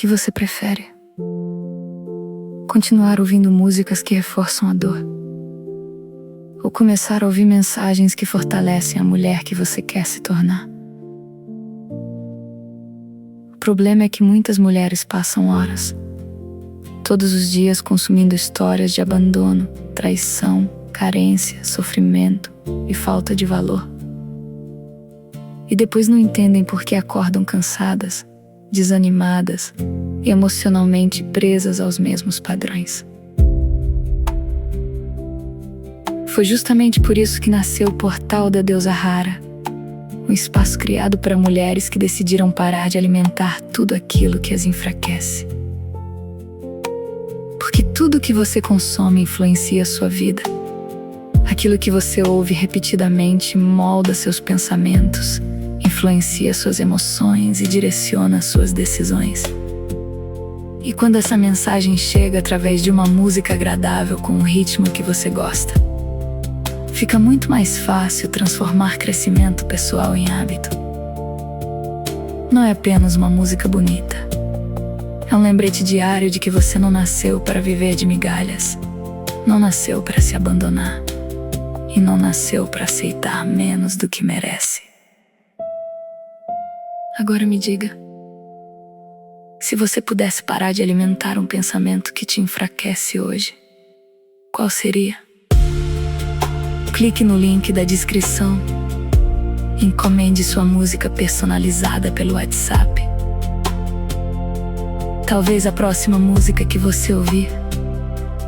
que você prefere? Continuar ouvindo músicas que reforçam a dor? Ou começar a ouvir mensagens que fortalecem a mulher que você quer se tornar? O problema é que muitas mulheres passam horas, todos os dias, consumindo histórias de abandono, traição, carência, sofrimento e falta de valor. E depois não entendem por que acordam cansadas, desanimadas e emocionalmente presas aos mesmos padrões. Foi justamente por isso que nasceu o Portal da Deusa Rara, um espaço criado para mulheres que decidiram parar de alimentar tudo aquilo que as enfraquece. Porque tudo que você consome influencia a sua vida. Aquilo que você ouve repetidamente molda seus pensamentos, influencia suas emoções e direciona suas decisões. E quando essa mensagem chega através de uma música agradável com um ritmo que você gosta, fica muito mais fácil transformar crescimento pessoal em hábito. Não é apenas uma música bonita. É um lembrete diário de que você não nasceu para viver de migalhas, não nasceu para se abandonar e não nasceu para aceitar menos do que merece. Agora me diga, se você pudesse parar de alimentar um pensamento que te enfraquece hoje, qual seria? Clique no link da descrição. Encomende sua música personalizada pelo WhatsApp. Talvez a próxima música que você ouvir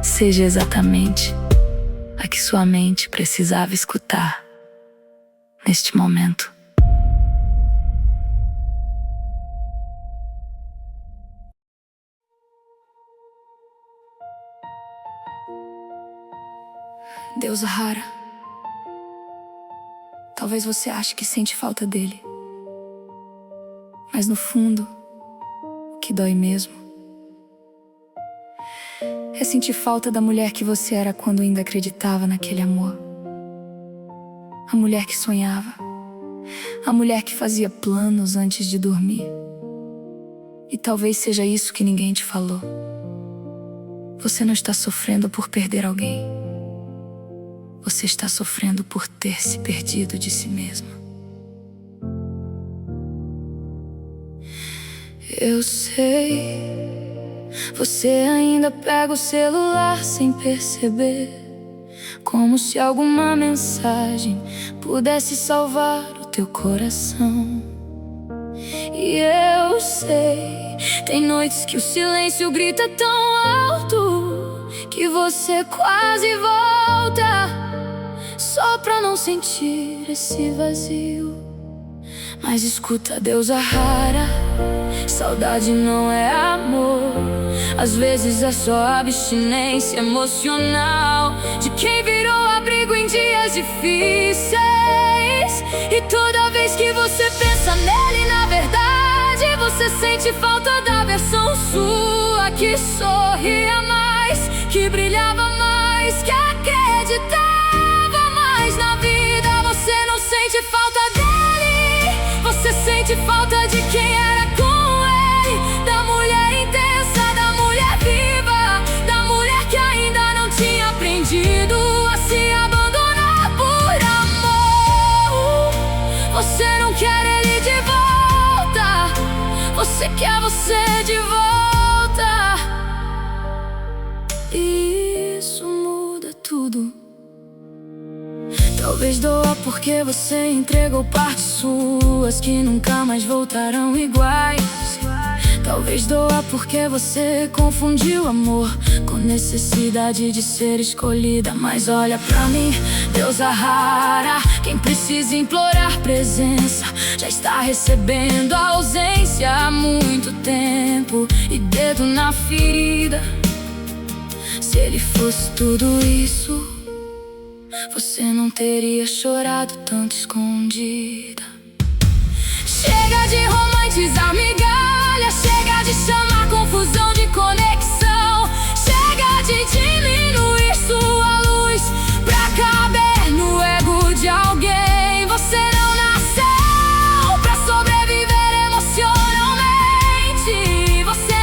seja exatamente a que sua mente precisava escutar neste momento. Deusa Rara, talvez você ache que sente falta dele, mas no fundo, o que dói mesmo é sentir falta da mulher que você era quando ainda acreditava naquele amor. A mulher que sonhava, a mulher que fazia planos antes de dormir. E talvez seja isso que ninguém te falou. Você não está sofrendo por perder alguém. Você está sofrendo por ter se perdido de si mesmo. Eu sei, você ainda pega o celular sem perceber, como se alguma mensagem pudesse salvar o teu coração. E eu sei, tem noites que o silêncio grita tão alto que você quase volta, só pra não sentir esse vazio. Mas escuta, deusa rara, saudade não é amor. Às vezes é só abstinência emocional de quem virou abrigo em dias difíceis. E toda vez que você pensa nele, na verdade você sente falta da versão sua que sorria mais, que brilhava mais, que acreditava na vida. Você não sente falta dele, você sente falta de quem era com ele, da mulher intensa, da mulher viva, da mulher que ainda não tinha aprendido a se abandonar por amor. Você não quer ele de volta, você quer você de volta. E isso muda tudo. Talvez doa porque você entregou partes suas que nunca mais voltarão iguais. Talvez doa porque você confundiu amor com necessidade de ser escolhida. Mas olha pra mim, deusa rara, quem precisa implorar presença já está recebendo a ausência há muito tempo. E dedo na ferida, se ele fosse tudo isso, você não teria chorado tanto escondida. Chega de romantizar migalha, chega de chamar confusão de conexão, chega de diminuir sua luz pra caber no ego de alguém. Você não nasceu pra sobreviver emocionalmente, você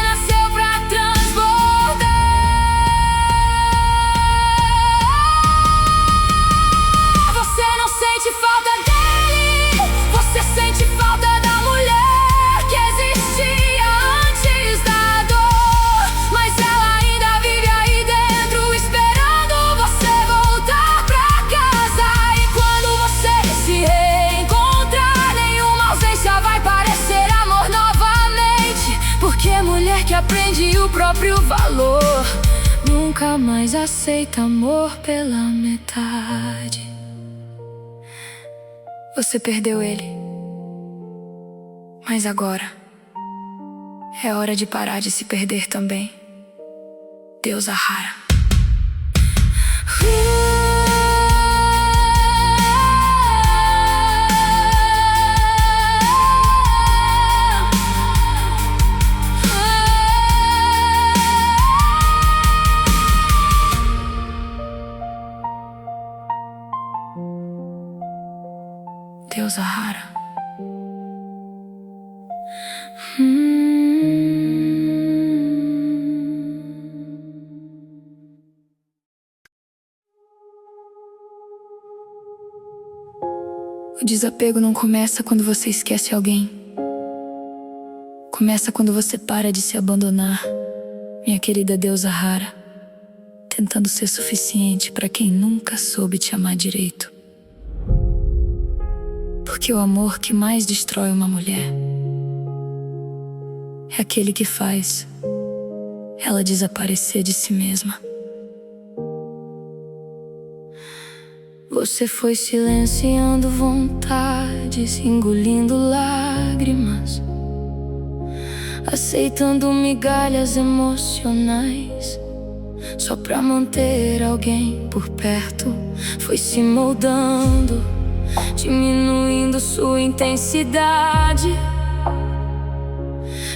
mulher que aprende o próprio valor nunca mais aceita amor pela metade. Você perdeu ele, mas agora é hora de parar de se perder também. Deusa Rara. Deusa Rara. O desapego não começa quando você esquece alguém. Começa quando você para de se abandonar, minha querida deusa rara, tentando ser suficiente para quem nunca soube te amar direito. Porque o amor que mais destrói uma mulher é aquele que faz ela desaparecer de si mesma. Você foi silenciando vontades, engolindo lágrimas, aceitando migalhas emocionais, só pra manter alguém por perto. Foi se moldando, diminuindo sua intensidade,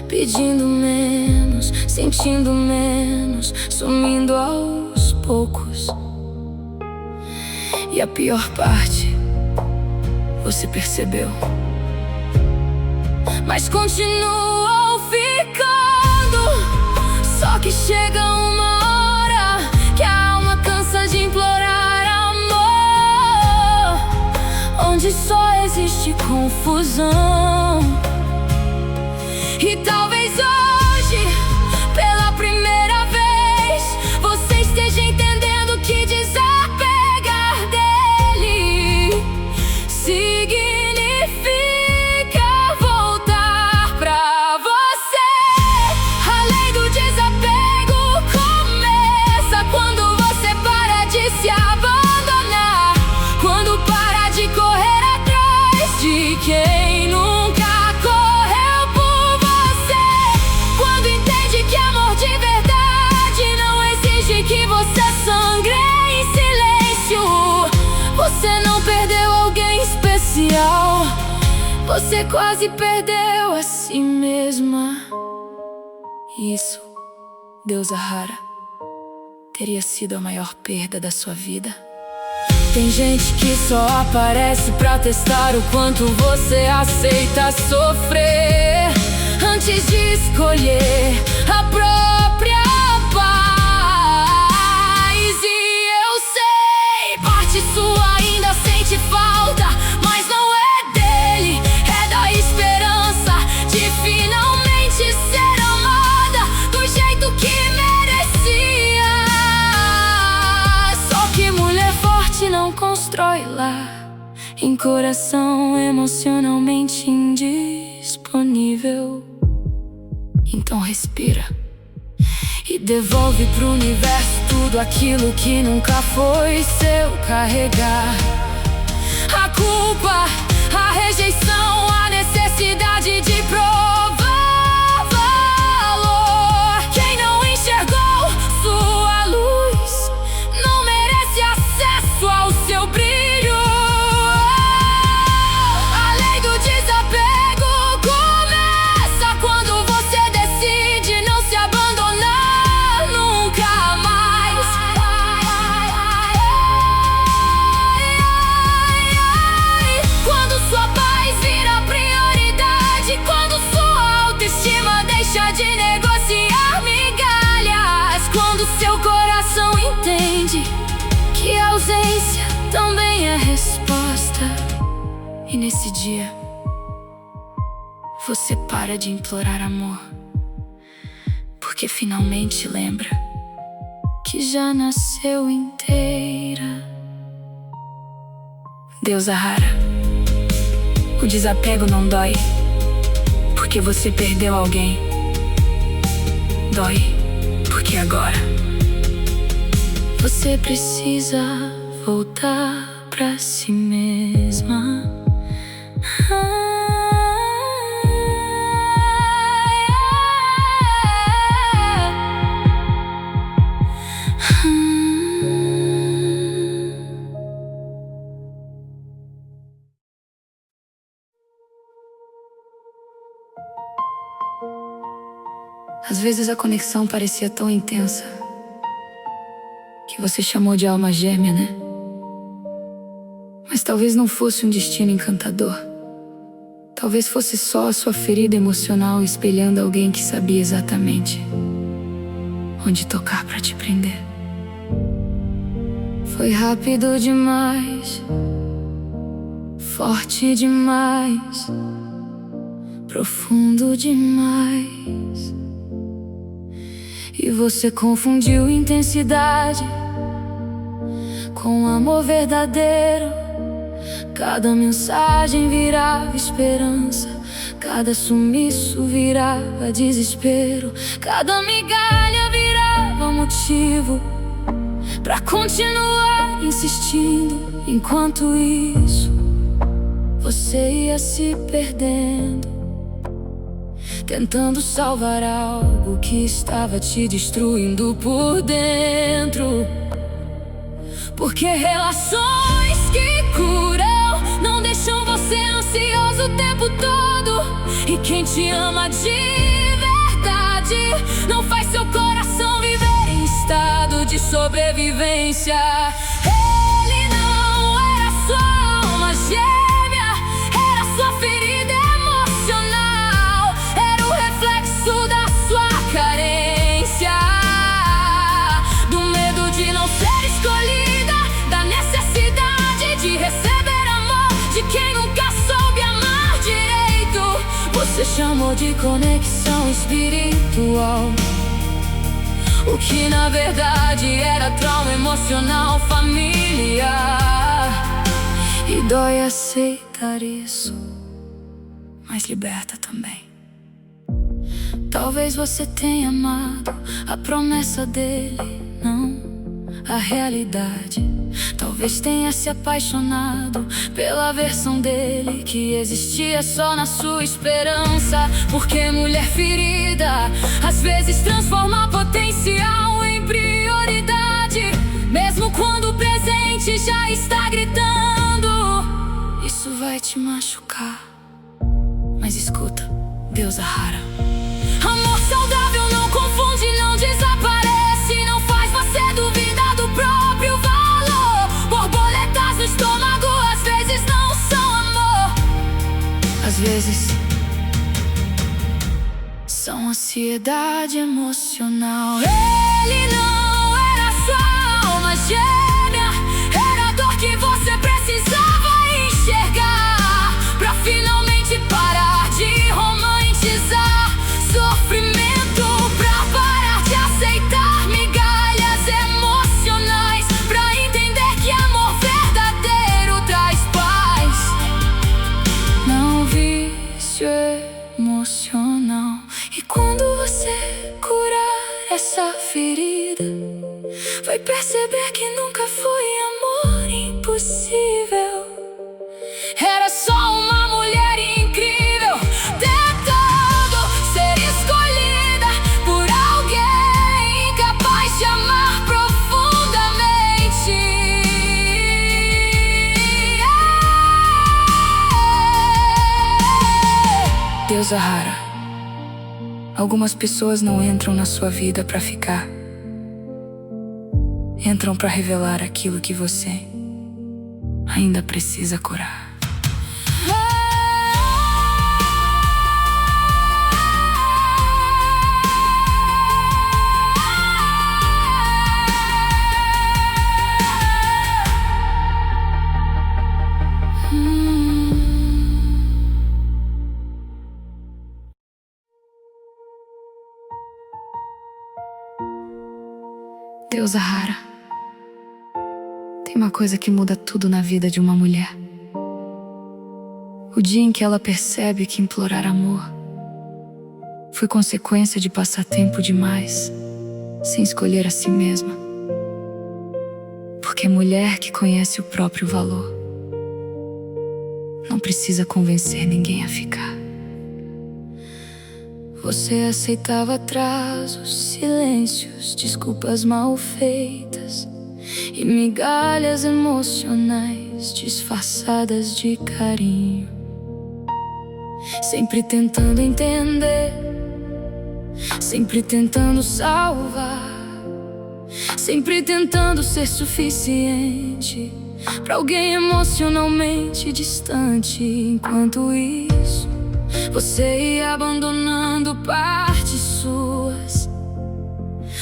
pedindo menos, sentindo menos, sumindo aos poucos. E a pior parte, você percebeu, mas continuou ficando. Só que chega uma hora que a alma cansa de implorar amor, onde só existe confusão. E talvez hoje, pela primeira vez, você esteja entendendo que desapegar dele significa voltar pra você. A lei do desapego começa quando você para de se abandonar, quando para de correr atrás de quem nunca correu por você, quando entende que amor de verdade não exige que você sangre em silêncio. Você não perdeu alguém especial, você quase perdeu a si mesma. Isso, deusa rara, teria sido a maior perda da sua vida. Tem gente que só aparece pra testar o quanto você aceita sofrer, antes de escolher a própria paz. E eu sei, parte sua ainda sente falta, mas não é dele, é da esperança de finalmente ser amada do jeito que merecia. Só que mulher forte não constrói lar em coração emocionalmente indisponível. Então respira e devolve pro universo tudo aquilo que nunca foi seu carregar. A culpa, a rejeição, a necessidade de provar valor. Quem não enxergou sua luz não merece acesso ao seu brilho. A lei do desapego começa quando você decide não se abandonar nunca mais. Quando sua paz vira prioridade, quando sua autoestima deixa de negociar migalhas, quando seu coração entende que a ausência também é resposta. E nesse dia, você para de implorar amor, porque finalmente lembra que já nasceu inteira. Deusa rara, o desapego não dói, porque você perdeu alguém, dói, porque agora você precisa voltar pra si mesma. Às vezes a conexão parecia tão intensa que você chamou de alma gêmea, né? Mas talvez não fosse um destino encantador. Talvez fosse só a sua ferida emocional espelhando alguém que sabia exatamente onde tocar pra te prender. Foi rápido demais, forte demais, profundo demais. E você confundiu intensidade com amor verdadeiro. Cada mensagem virava esperança, cada sumiço virava desespero, cada migalha virava motivo pra continuar insistindo. Enquanto isso, você ia se perdendo, tentando salvar algo que estava te destruindo por dentro. Porque relações que curam não deixam você ansioso o tempo todo. E quem te ama de verdade não faz seu coração viver em estado de sobrevivência. Ele não era sua alma gêmea, era sua ferida emocional, era o reflexo da sua carência, do medo de não ser escolhida, da necessidade de receber amor de quem nunca soube amar direito. Você chamou de conexão espiritual, o que na verdade era trauma emocional familiar. E dói aceitar isso, mas liberta também. Talvez você tenha amado a promessa dele, não a realidade. Talvez tenha se apaixonado pela versão dele que existia só na sua esperança. Porque mulher ferida às vezes transforma potencial em prioridade, mesmo quando o presente já está gritando. Isso vai te machucar, mas escuta, deusa rara. Amor saudável não confunde, não desaparece, não faz você duvidar do próprio valor. Borboletas no estômago às vezes não são amor, às vezes são ansiedade emocional. Ele não era sua alma gêmea, era a dor que você precisava enxergar pra finalmente parar de romantizar sofrimento, pra parar de aceitar migalhas emocionais, pra entender que amor verdadeiro traz paz, não vício emocional. E quando você curar essa ferida, vai perceber que nunca foi amor impossível. Era só uma mulher incrível tentando ser escolhida por alguém capaz de amar profundamente. Deusa rara, algumas pessoas não entram na sua vida pra ficar, entram pra revelar aquilo que você ainda precisa curar. Deusa rara, tem uma coisa que muda tudo na vida de uma mulher: o dia em que ela percebe que implorar amor foi consequência de passar tempo demais sem escolher a si mesma. Porque mulher que conhece o próprio valor não precisa convencer ninguém a ficar. Você aceitava atrasos, silêncios, desculpas mal feitas e migalhas emocionais disfarçadas de carinho. Sempre tentando entender, sempre tentando salvar, sempre tentando ser suficiente pra alguém emocionalmente distante. Enquanto isso, você ia abandonando partes suas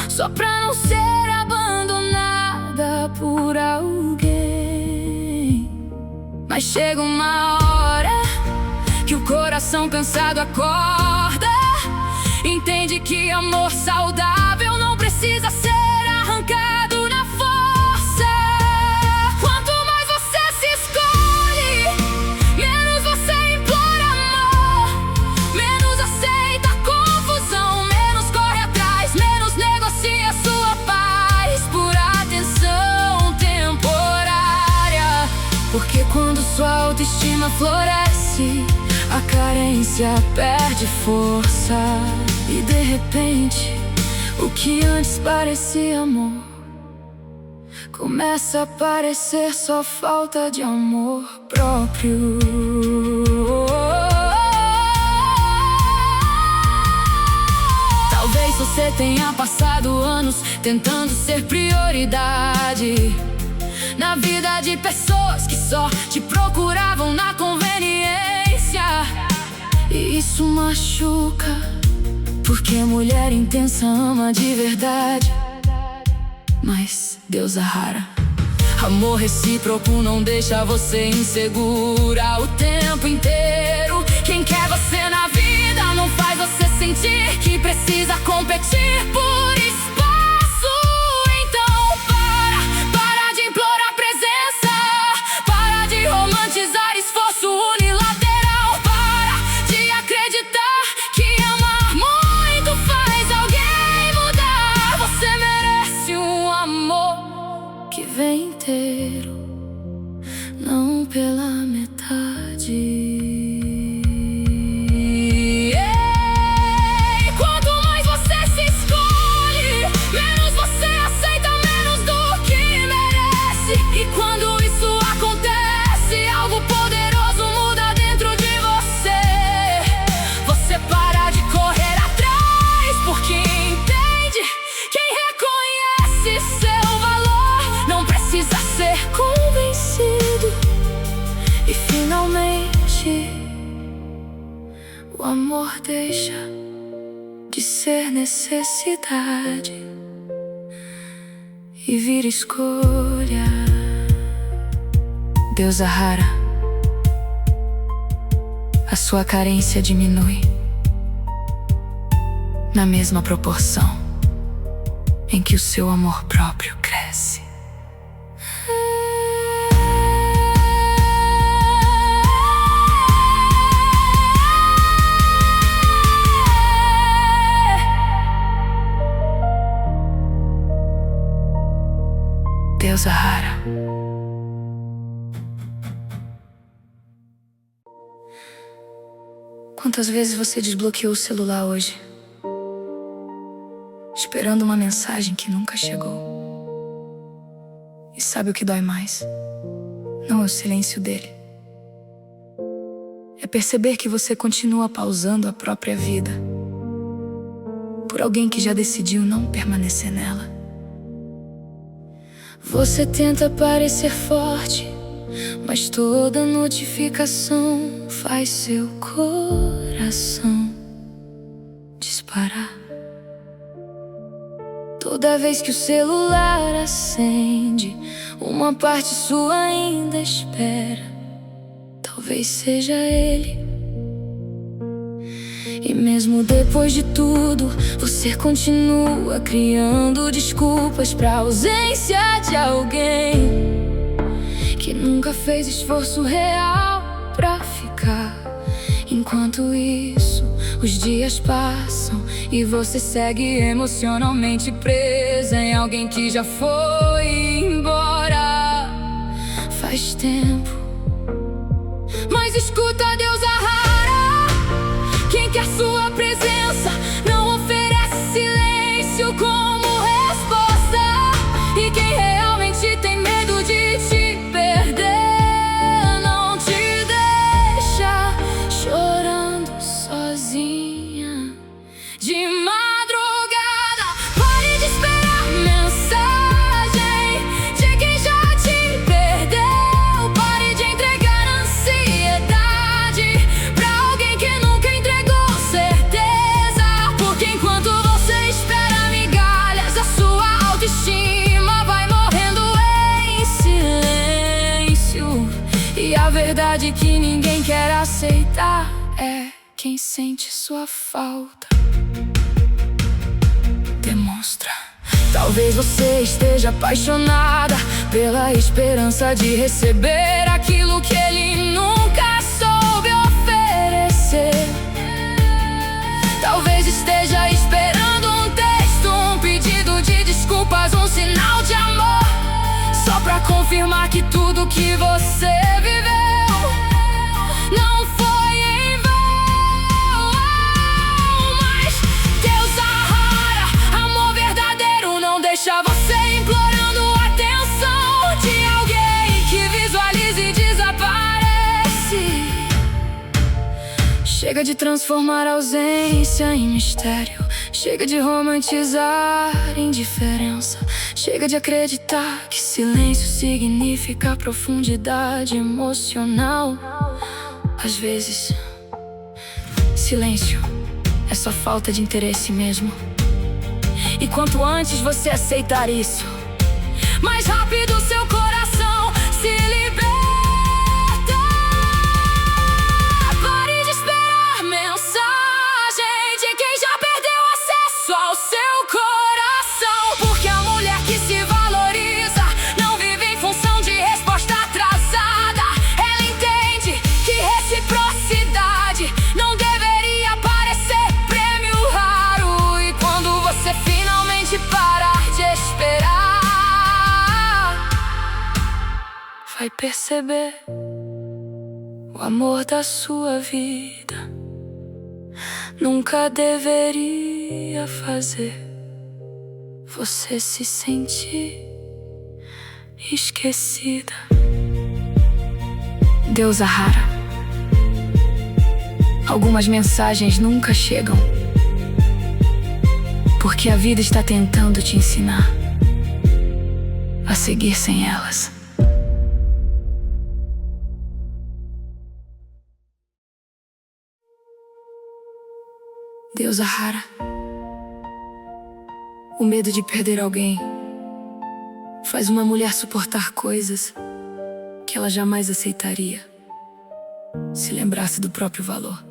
só pra não ser abandonada por alguém. Mas chega uma hora que o coração cansado acorda, entende que amor saudável não precisa ser arrancado na força. Quanto mais você se escolhe, menos você implora amor, menos aceita a confusão, menos corre atrás, menos negocia sua paz por atenção temporária. Porque quando sua autoestima floresce, a carência perde força e de repente, o que antes parecia amor começa a parecer só falta de amor próprio. Talvez você tenha passado anos tentando ser prioridade na vida de pessoas que só te procuravam na conveniência. E isso machuca, porque mulher intensa ama de verdade. Mas Deus a rara. Amor recíproco não deixa você insegura o tempo inteiro. Quem quer você na vida não faz você sentir que precisa competir por espaço. Então para de implorar presença, para de romantizar esforço unilateral, para de acreditar que amar muito faz alguém mudar. Você merece um amor que vem inteiro, não pela metade. O amor deixa de ser necessidade e vira escolha. Deus a rara. A sua carência diminui na mesma proporção em que o seu amor próprio cresce. Deus a rara. Quantas vezes você desbloqueou o celular hoje, esperando uma mensagem que nunca chegou? E sabe o que dói mais? Não é o silêncio dele. É perceber que você continua pausando a própria vida por alguém que já decidiu não permanecer nela. Você tenta parecer forte, mas toda notificação faz seu coração disparar. Toda vez que o celular acende, uma parte sua ainda espera. Talvez seja ele. E mesmo depois de tudo, você continua criando desculpas pra ausência de alguém que nunca fez esforço real pra ficar. Enquanto isso, Os dias passam e você segue emocionalmente presa em alguém que já foi embora faz tempo. Mas escuta, deusa rara, quem quer sua presença não oferece silêncio como resposta. E quem realmente tem medo de te perder não te deixa chorando sozinha de madrugada. Pare de esperar mensagem de quem já te perdeu. Pare de entregar ansiedade pra alguém que nunca entregou certeza. Porque enquanto você espera migalhas, a sua autoestima vai morrendo em silêncio. E a verdade que ninguém quer aceitar é: quem sente sua falta demonstra. Talvez você esteja apaixonada pela esperança de receber aquilo que ele nunca soube oferecer. Talvez esteja esperando um texto, um pedido de desculpas, um sinal de amor, só pra confirmar que tudo que você viveu não foi em vão. Mas deusa rara, amor verdadeiro não deixa você implorando a atenção de alguém que visualiza e desaparece. Chega de transformar a ausência em mistério. Chega de romantizar indiferença. Chega de acreditar que silêncio significa profundidade emocional. Às vezes, silêncio é só falta de interesse mesmo. E quanto antes você aceitar isso, mais rápido seu coração se liberta. Pare de esperar mensagem de quem já perdeu acesso ao seu coração. Porque a mulher que se valoriza não vive em função de resposta atrasada. Ela entende que reciprocidade não deveria parecer prêmio raro. E quando você finalmente parar de esperar, vai perceber o amor da sua vida nunca deveria fazer você se sentir esquecida. Deusa rara, algumas mensagens nunca chegam, porque a vida está tentando te ensinar a seguir sem elas. Deusa rara, o medo de perder alguém faz uma mulher suportar coisas que ela jamais aceitaria se lembrasse do próprio valor.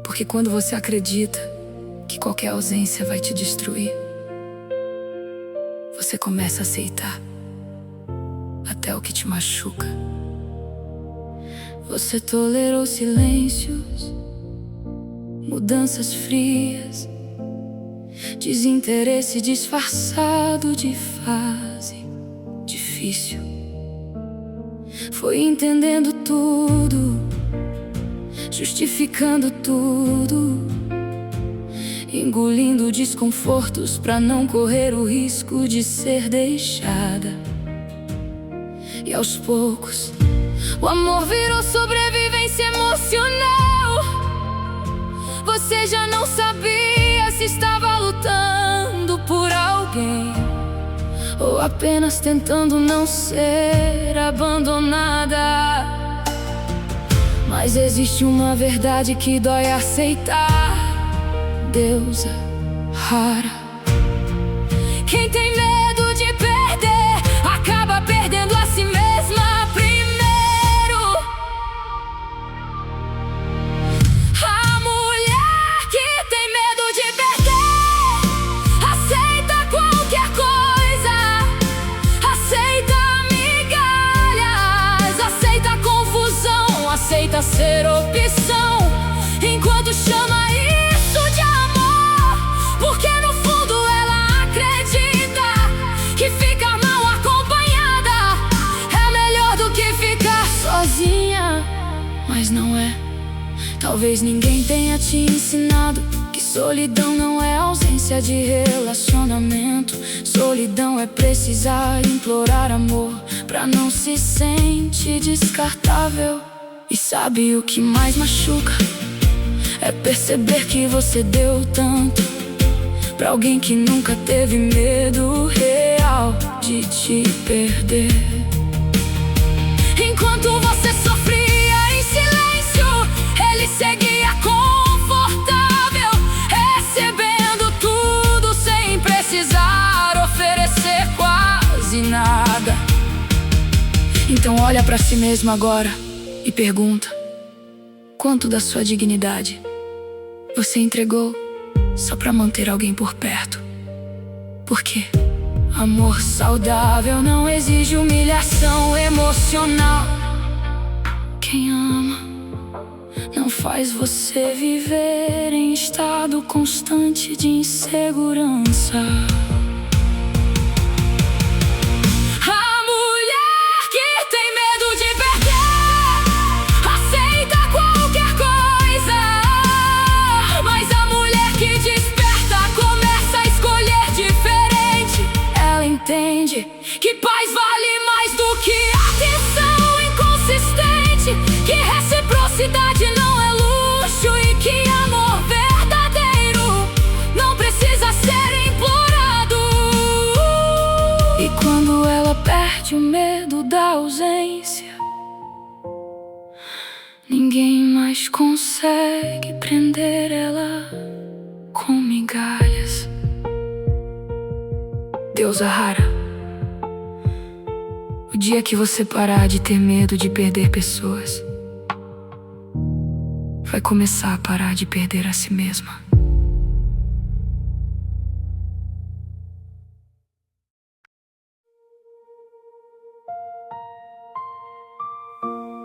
Porque quando você acredita que qualquer ausência vai te destruir, você começa a aceitar até o que te machuca. Você tolerou silêncios, mudanças frias, desinteresse disfarçado de fase difícil. Foi entendendo tudo, justificando tudo, engolindo desconfortos pra não correr o risco de ser deixada. E aos poucos, o amor virou sobrevivência emocional. Você já não sabia se estava lutando por alguém ou apenas tentando não ser abandonada. Mas existe uma verdade que dói aceitar, deusa rara. Quem tem medo de perder acaba perdendo a si mesma primeiro. A mulher que tem medo de perder aceita qualquer coisa, aceita migalhas, aceita confusão, aceita ser opção. Talvez ninguém tenha te ensinado que solidão não é ausência de relacionamento. Solidão é precisar implorar amor pra não se sentir descartável. E sabe o que mais machuca? É perceber que você deu tanto pra alguém que nunca teve medo real de te perder. Enquanto você sofria em silêncio, ele seguia confortável, recebendo tudo sem precisar oferecer quase nada. Então olha pra si mesmo agora e pergunta: quanto da sua dignidade você entregou só pra manter alguém por perto? Porque amor saudável não exige humilhação emocional. Quem ama não faz você viver em estado constante de insegurança. Entende que paz vale mais do que atenção inconsistente, que reciprocidade não é luxo e que amor verdadeiro não precisa ser implorado. E quando ela perde o medo da ausência, ninguém mais consegue prender ela com migalhas. Deusa rara, o dia que você parar de ter medo de perder pessoas, vai começar a parar de perder a si mesma.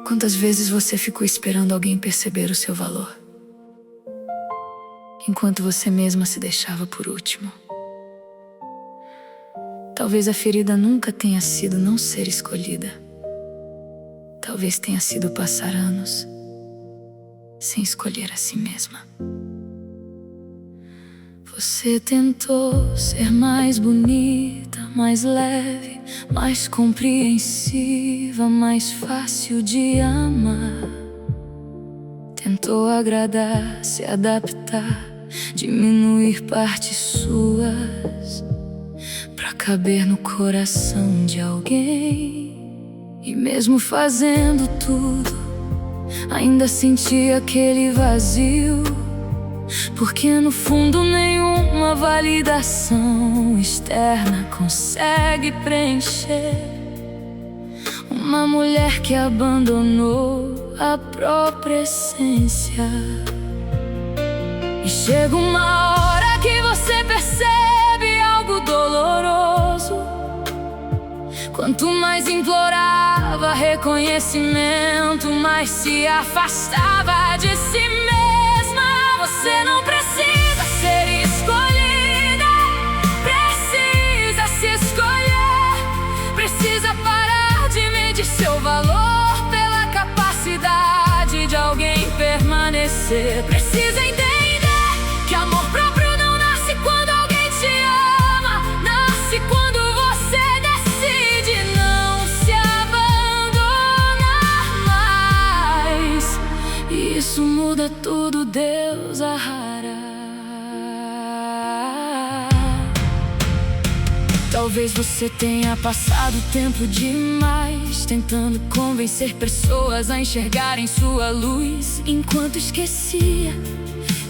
Quantas vezes você ficou esperando alguém perceber o seu valor, enquanto você mesma se deixava por último? Talvez a ferida nunca tenha sido não ser escolhida. Talvez tenha sido passar anos sem escolher a si mesma. Você tentou ser mais bonita, mais leve, mais compreensiva, mais fácil de amar. Tentou agradar, se adaptar, diminuir partes suas pra caber no coração de alguém. E mesmo fazendo tudo, ainda sentia aquele vazio, porque no fundo nenhuma validação externa consegue preencher uma mulher que abandonou a própria essência. E chega uma hora que você percebe algo doloroso. Quanto mais implorava reconhecimento, mais se afastava de si mesma. Você não precisa ser escolhida, precisa se escolher. Precisa parar de medir seu valor pela capacidade de alguém permanecer. Precisa entender que amor próprio não nasce quando alguém te ama, nasce quando você decide não se abandonar mais. E isso muda tudo, deusa rara. Talvez você tenha passado tempo demais tentando convencer pessoas a enxergarem sua luz, enquanto esquecia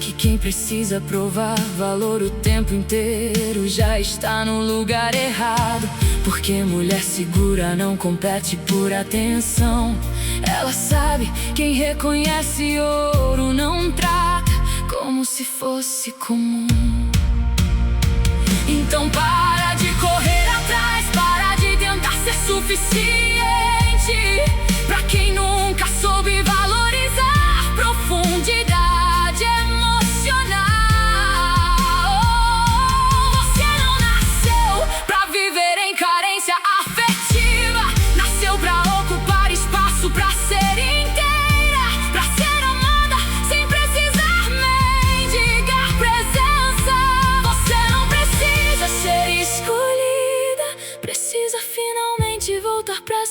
que quem precisa provar valor o tempo inteiro já está no lugar errado. Porque mulher segura não compete por atenção. Ela sabe, quem reconhece ouro não trata como se fosse comum. Então para de correr atrás, para de tentar ser suficiente pra quem nunca soube valorizar profundidade emocional. Você não nasceu pra viver em carência afetiva, nasceu pra ocupar espaço, pra ser inteira, pra ser amada sem precisar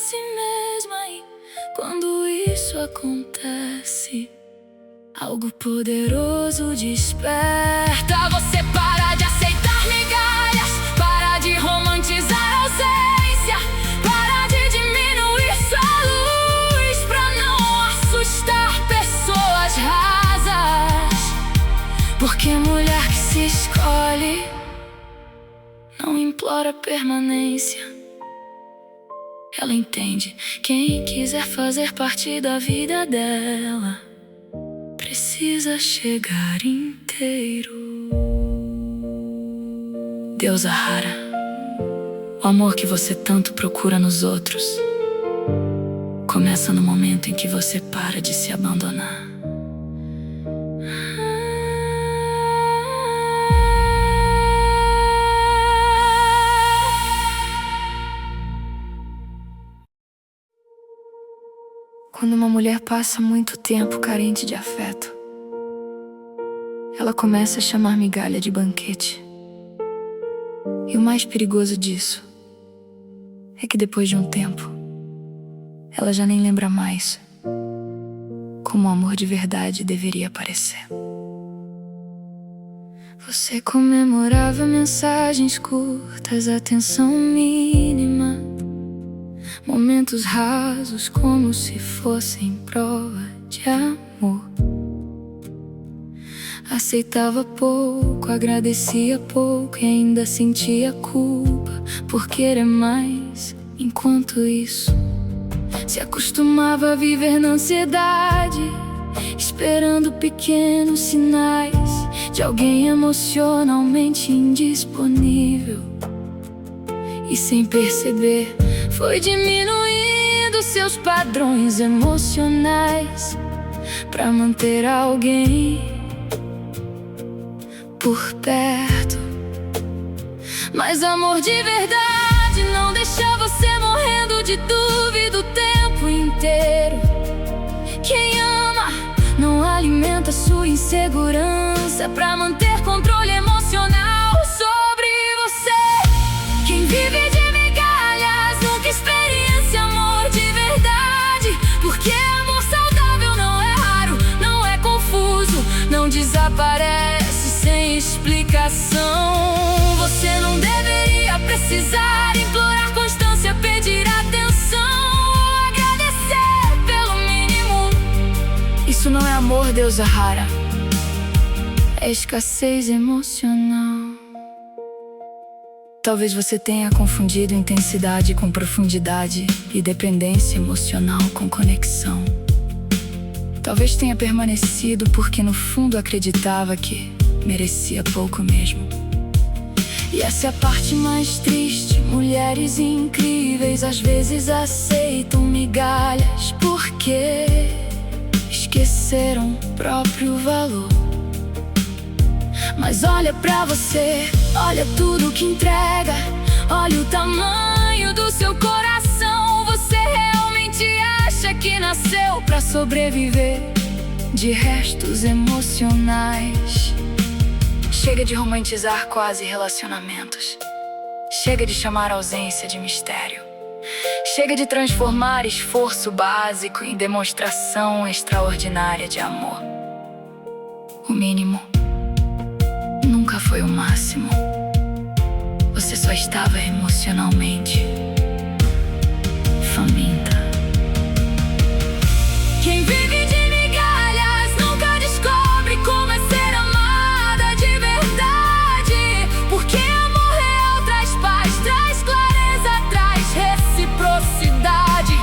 si mesma. E quando isso acontece, algo poderoso desperta. Você para de aceitar migalhas, para de romantizar a ausência, para de diminuir sua luz, pra não assustar pessoas rasas. Porque mulher que se escolhe não implora permanência. Ela entende: quem quiser fazer parte da vida dela precisa chegar inteiro. Deusa rara, o amor que você tanto procura nos outros começa no momento em que você para de se abandonar. Quando uma mulher passa muito tempo carente de afeto, ela começa a chamar migalha de banquete. E o mais perigoso disso é que depois de um tempo, ela já nem lembra mais como o amor de verdade deveria parecer. Você comemorava mensagens curtas, atenção mínima, momentos rasos como se fossem prova de amor. Aceitava pouco, agradecia pouco e ainda sentia culpa por querer mais. Enquanto isso, se acostumava a viver na ansiedade, esperando pequenos sinais de alguém emocionalmente indisponível. E sem perceber, foi diminuindo seus padrões emocionais pra manter alguém por perto. Mas amor de verdade não deixa você morrendo de dúvida o tempo inteiro. Quem ama não alimenta sua insegurança pra manter controle emocional sobre você. Quem vive de migalhas nunca experiencia amor de verdade, porque amor saudável não é raro, não é confuso, não desaparece sem explicação. Você não deveria precisar implorar constância, pedir atenção, agradecer pelo mínimo. Isso não é amor, deusa rara, é escassez emocional. Talvez você tenha confundido intensidade com profundidade e dependência emocional com conexão. Talvez tenha permanecido porque no fundo acreditava que merecia pouco mesmo. E essa é a parte mais triste. Mulheres incríveis às vezes aceitam migalhas porque esqueceram o próprio valor. Mas olha pra você, olha tudo que entrega, olha o tamanho do seu coração. Você realmente acha que nasceu pra sobreviver de restos emocionais? Chega de romantizar quase relacionamentos. Chega de chamar a ausência de mistério. Chega de transformar esforço básico em demonstração extraordinária de amor. O mínimo nunca foi o máximo. Você só estava emocionalmente faminta. Quem vive de migalhas nunca descobre como é ser amada de verdade, porque amor real traz paz, traz clareza, traz reciprocidade.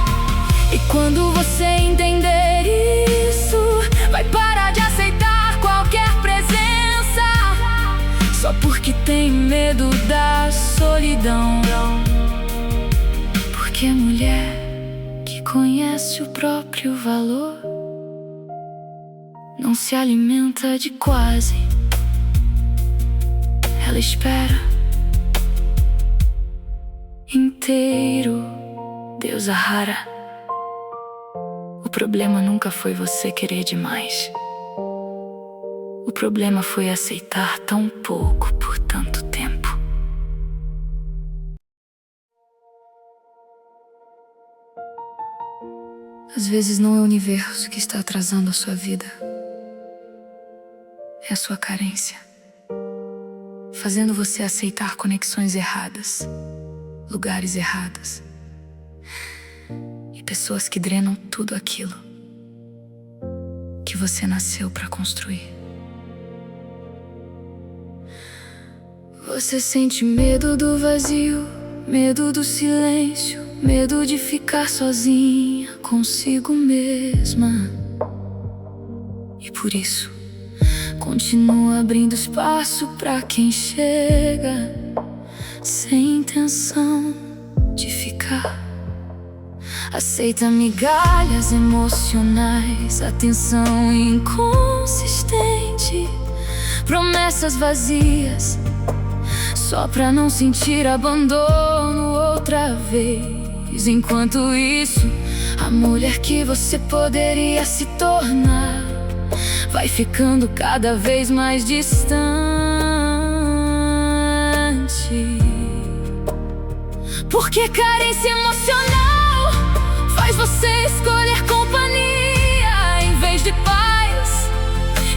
E quando você entender isso, vai parar de aceitar qualquer presença só porque tem medo da solidão. Porque a mulher que conhece o próprio valor não se alimenta de quase, ela espera inteiro. Deusa rara, o problema nunca foi você querer demais. O problema foi aceitar tão pouco por tanto tempo. Às vezes não é o universo que está atrasando a sua vida, é a sua carência, fazendo você aceitar conexões erradas, lugares errados e pessoas que drenam tudo aquilo que você nasceu para construir. Você sente medo do vazio, medo do silêncio, medo de ficar sozinha consigo mesma. E por isso, continua abrindo espaço pra quem chega sem intenção de ficar. Aceita migalhas emocionais, atenção inconsistente, promessas vazias, só pra não sentir abandono outra vez. Enquanto isso, a mulher que você poderia se tornar vai ficando cada vez mais distante. Porque carência emocional faz você escolher companhia em vez de paz.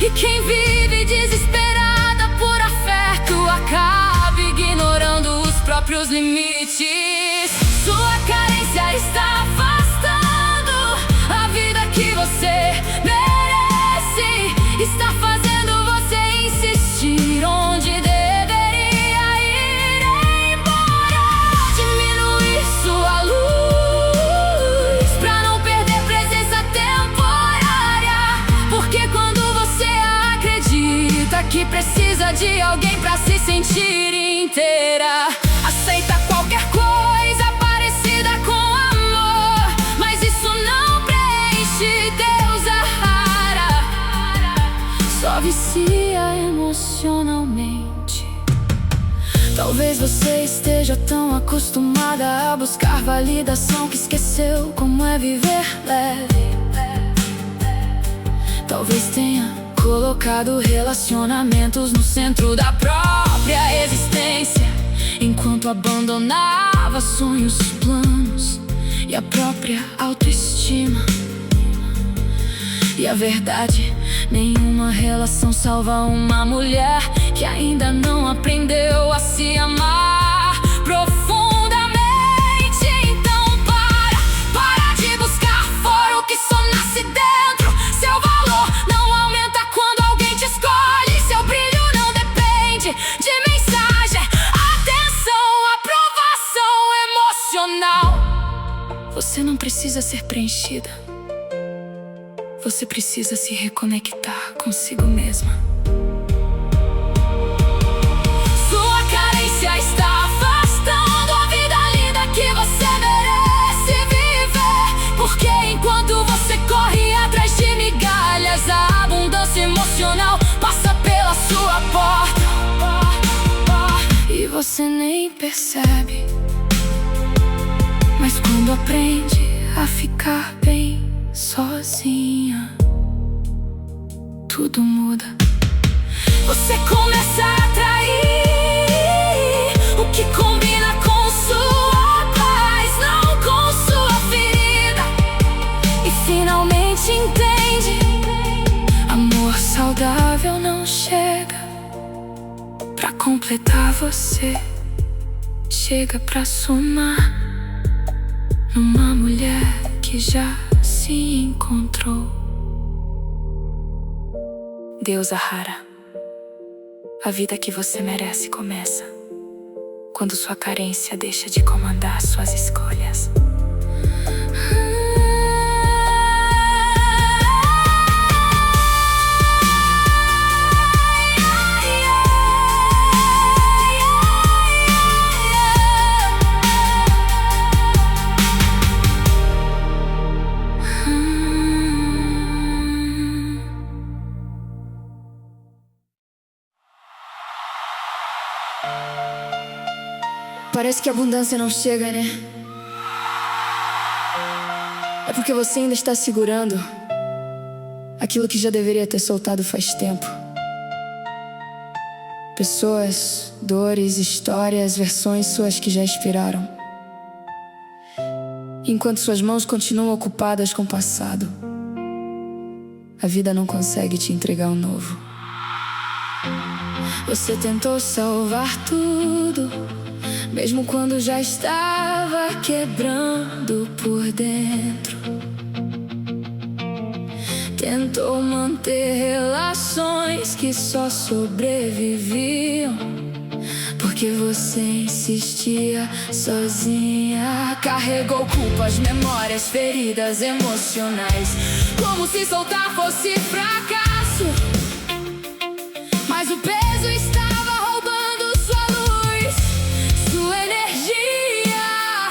E quem vive desesperada por afeto acaba ignorando os próprios limites. Sua carência está afastando a vida que você merece. Está fazendo você insistir onde deveria ir embora. Diminuir sua luz pra não perder presença temporária. Porque quando você acredita que precisa de alguém pra se sentir inteira, aceita qualquer coisa parecida com amor, mas isso não preenche deusa rara, só vicia emocionalmente. Talvez você esteja tão acostumada a buscar validação que esqueceu como é viver leve. Talvez tenha colocado relacionamentos no centro da própria existência, enquanto abandonava sonhos, planos e a própria autoestima. E a verdade, nenhuma relação salva uma mulher que ainda não aprendeu a se amar profundamente. Então para de buscar fora o que só nasce dentro. Seu valor não aumenta quando alguém te escolhe. Seu brilho não depende de mensagem, atenção, aprovação emocional. Você não precisa ser preenchida, você precisa se reconectar consigo mesma. Sua carência está afastando a vida linda que você merece viver. Porque enquanto você corre atrás de migalhas, a abundância emocional passa pela sua porta e você nem percebe. Mas quando aprende a ficar bem sozinha, tudo muda. Você começa a atrair o que combina com sua paz, não com sua ferida. E finalmente entende: amor saudável não chega pra completar você, chega pra somar numa mulher que já se encontrou. Deusa rara, a vida que você merece começa quando sua carência deixa de comandar suas escolhas. Parece que a abundância não chega, né? É porque você ainda está segurando aquilo que já deveria ter soltado faz tempo. Pessoas, dores, histórias, versões suas que já expiraram. enquanto suas mãos continuam ocupadas com o passado. A vida não consegue te entregar o novo. Você tentou salvar tudo, mesmo quando já estava quebrando por dentro. Tentou manter relações que só sobreviviam porque você insistia sozinha. Carregou culpas, memórias, feridas emocionais, como se soltar fosse fracasso. Mas o peso estava roubando sua luz, sua energia,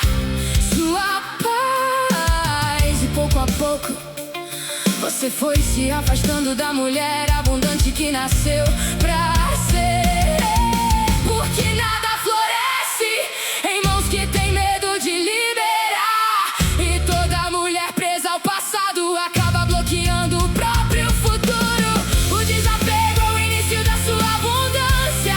sua paz. E pouco a pouco você foi se afastando da mulher abundante que nasceu pra ser. Porque nada floresce em mãos que tem medo de liberar. E toda mulher presa ao passado acaba bloqueando o próprio futuro. O desapego é o início da sua abundância.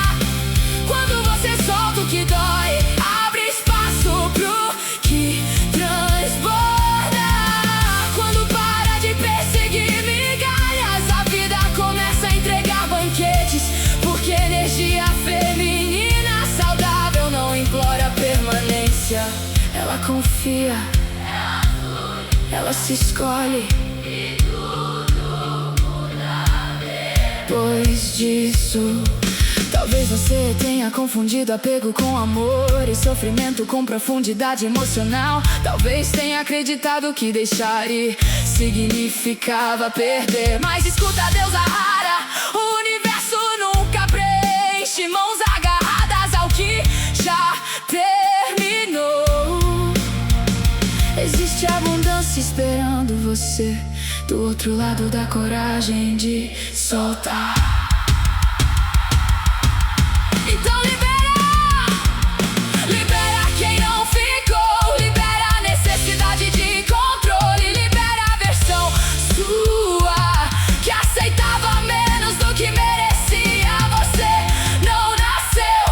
Quando você solta o que dói, abre espaço pro que transborda. Quando para de perseguir migalhas, a vida começa a entregar banquetes. Porque energia feminina saudável não implora permanência. Ela confia, ela flui, ela se escolhe, e tudo muda depois disso. Talvez você tenha confundido apego com amor e sofrimento com profundidade emocional. Talvez tenha acreditado que deixar ir significava perder. Mas escuta a deusa rara, o universo nunca preenche mãos agarradas ao que já terminou. Existe abundância esperando você do outro lado da coragem de soltar. Então libera quem não ficou. Libera a necessidade de controle. Libera a versão sua que aceitava menos do que merecia. Você não nasceu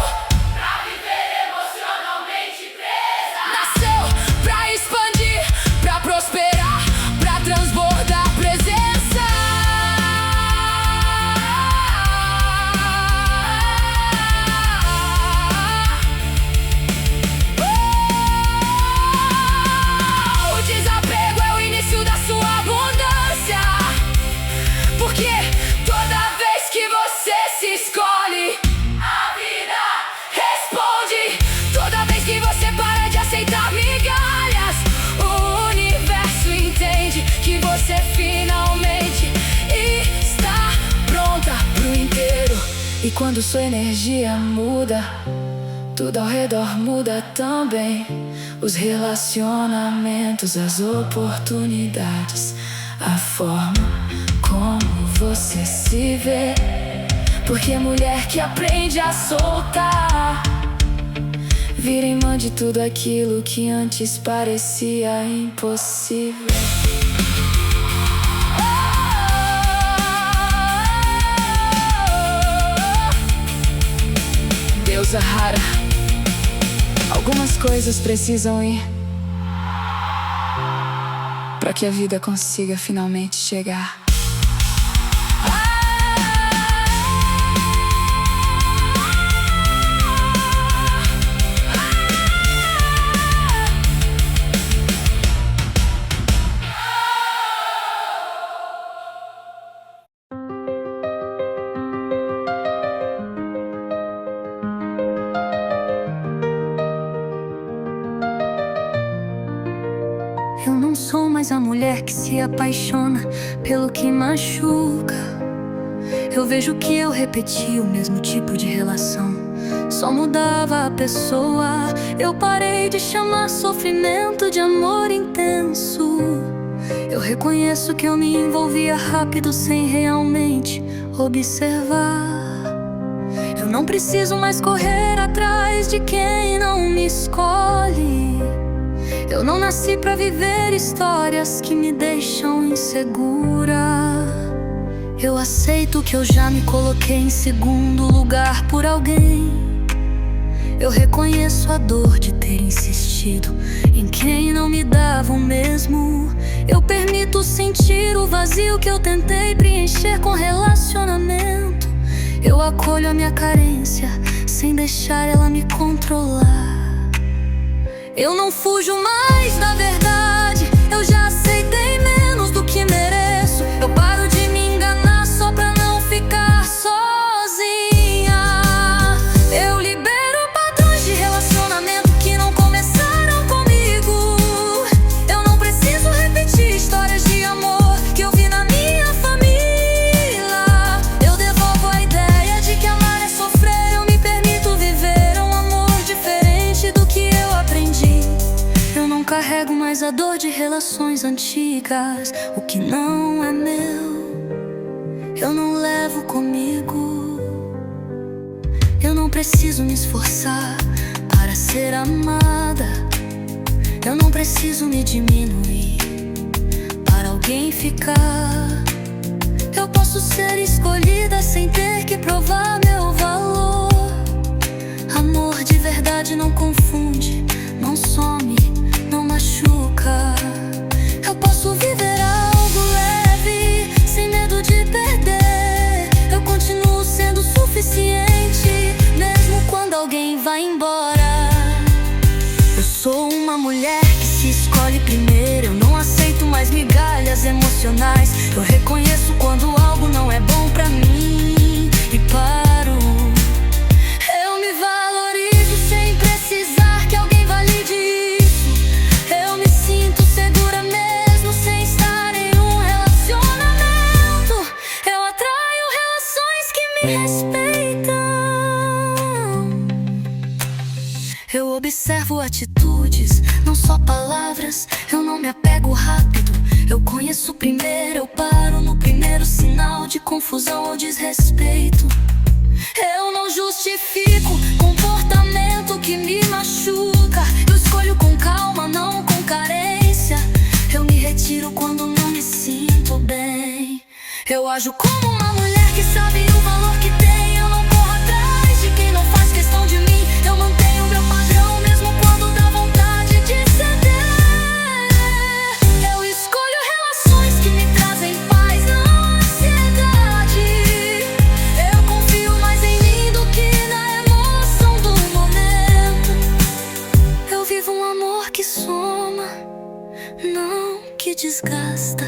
pra viver emocionalmente presa. Nasceu pra expandir, pra prosperar, pra transbordar presença. Porque toda vez que você se escolhe, a vida responde. Toda vez que você para de aceitar migalhas, o universo entende que você finalmente está pronta pro inteiro. E quando sua energia muda, tudo ao redor muda também. Os relacionamentos, as oportunidades, a forma como você se vê. Porque mulher que aprende a soltar vira irmã de tudo aquilo que antes parecia impossível. Deusa rara, algumas coisas precisam ir pra que a vida consiga finalmente chegar. Eu não sou mais a mulher que se apaixona pelo que machuca. Eu vejo que eu repeti o mesmo tipo de relação, só mudava a pessoa. Eu parei de chamar sofrimento de amor intenso. Eu reconheço que eu me envolvia rápido sem realmente observar. Eu não preciso mais correr atrás de quem não me escolhe. Eu não nasci pra viver histórias que me deixam insegura. Eu aceito que eu já me coloquei em segundo lugar por alguém. Eu reconheço a dor de ter insistido em quem não me dava o mesmo. Eu permito sentir o vazio que eu tentei preencher com relacionamento. Eu acolho a minha carência sem deixar ela me controlar. Eu não fujo mais da verdade, eu já aceitei menos do que mereço. Eu paro de me enganar só pra não ficar sozinha. Eu libero padrões de relacionamento que não começaram comigo. Eu não preciso repetir histórias de amor que eu vi na minha família. Eu devolvo a ideia de que amar é sofrer. Eu me permito viver um amor diferente do que eu aprendi. Eu não carrego mais a dor de relações antigas. O que não é meu, eu não levo comigo. Eu não preciso me esforçar para ser amada. Eu não preciso me diminuir para alguém ficar. Eu posso ser escolhida sem ter que provar meu valor. Amor de verdade não confunde, não some, não machuca. Eu posso viver algo leve, sem medo de perder. Eu continuo sendo suficiente, mesmo quando alguém vai embora. Eu sou uma mulher que se escolhe primeiro. Eu não aceito mais migalhas emocionais. Eu reconheço quando algo não é bom pra mim e paro. Eu me valorizo sem precisar que alguém valide isso. Eu me sinto segura mesmo sem estar em um relacionamento. Eu atraio relações que me respeitam. Eu observo atitudes, não só palavras. Eu não me apego rápido. Eu conheço primeiro, eu paro no primeiro sinal de confusão ou desrespeito. Eu não justifico comportamento que me machuca. Eu escolho com calma, não com carência. Eu me retiro quando não me sinto bem. Eu ajo como uma mulher que sabe o valor que tem. Eu não corro atrás de quem não faz questão de mim. Eu mantenho meu padrão mesmo quando dá vontade de ceder. Eu escolho relações que me trazem paz, não ansiedade. Eu confio mais em mim do que na emoção do momento. Eu vivo um amor que soma, não que desgasta.